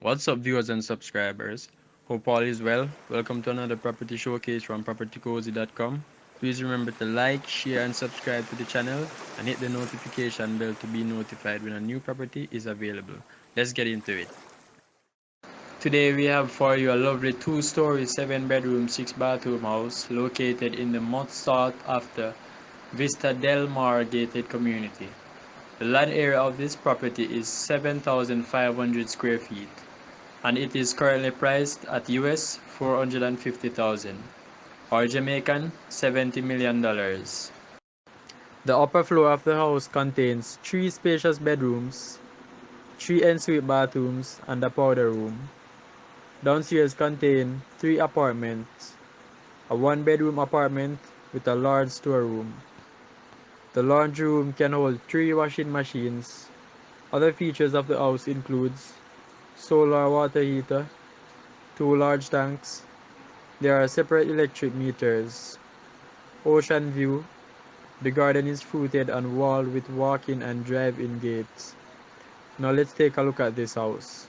What's up, viewers and subscribers? Hope all is well. Welcome to another property showcase from PropertyCozy.com. Please remember to like, share, and subscribe to the channel and hit the notification bell to be notified when a new property is available. Let's get into it. Today we have for you a lovely two-story, 7-bedroom, 6-bathroom house located in the most sought after Vista Del Mar gated community. The land area of this property is 7,500 square feet, and it is currently priced at US 450,000 or Jamaican $70 million. The upper floor of the house contains 3 spacious bedrooms, 3 ensuite bathrooms, and a powder room. Downstairs contain 3 apartments, a 1-bedroom apartment with a large storeroom. The laundry room can hold 3 washing machines. Other features of the house includes solar water heater, 2 large tanks. There are separate electric meters. Ocean view. The garden is fruited and walled with walk-in and drive-in gates. Now let's take a look at this house.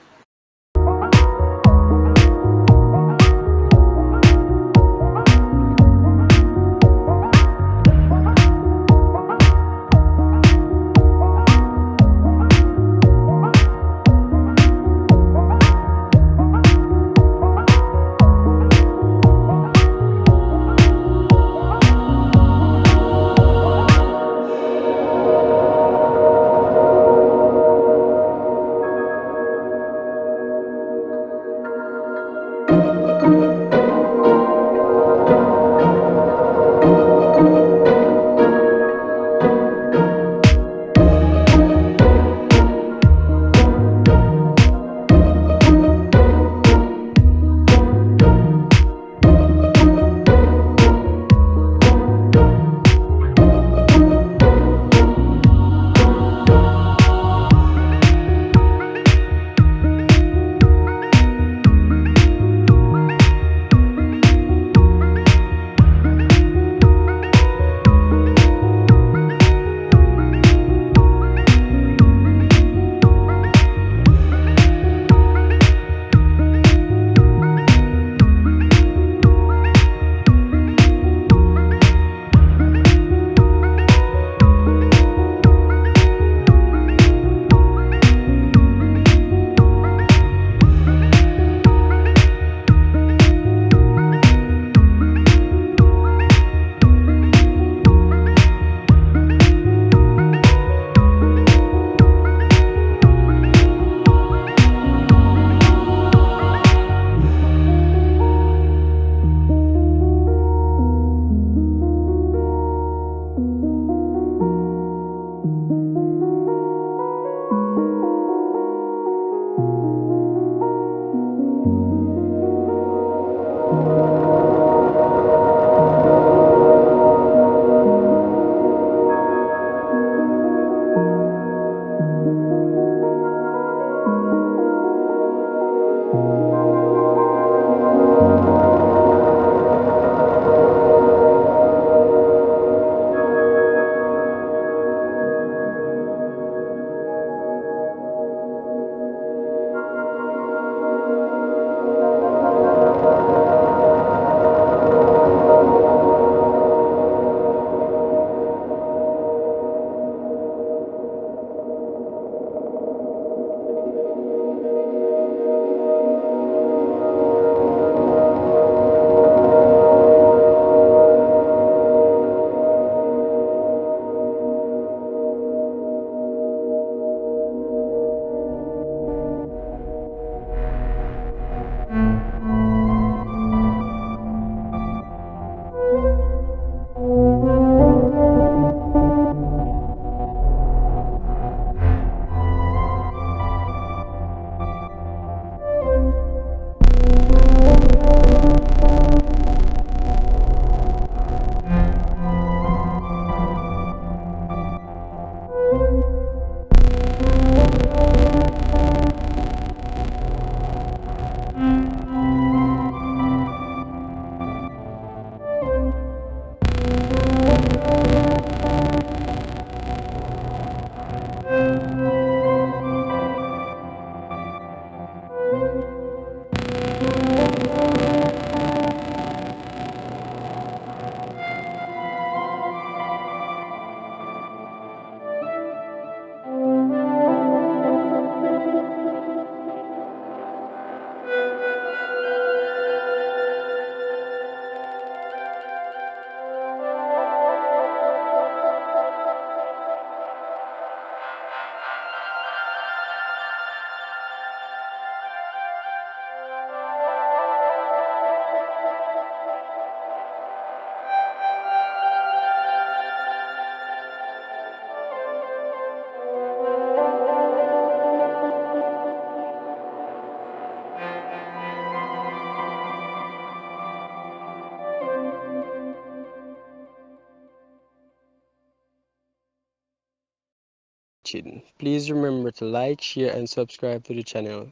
Please remember to like, share, and subscribe to the channel.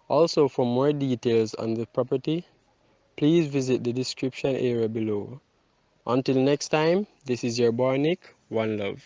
Also, for more details on the property, please visit the description area below. Until next time, this is your boy Nick. One love.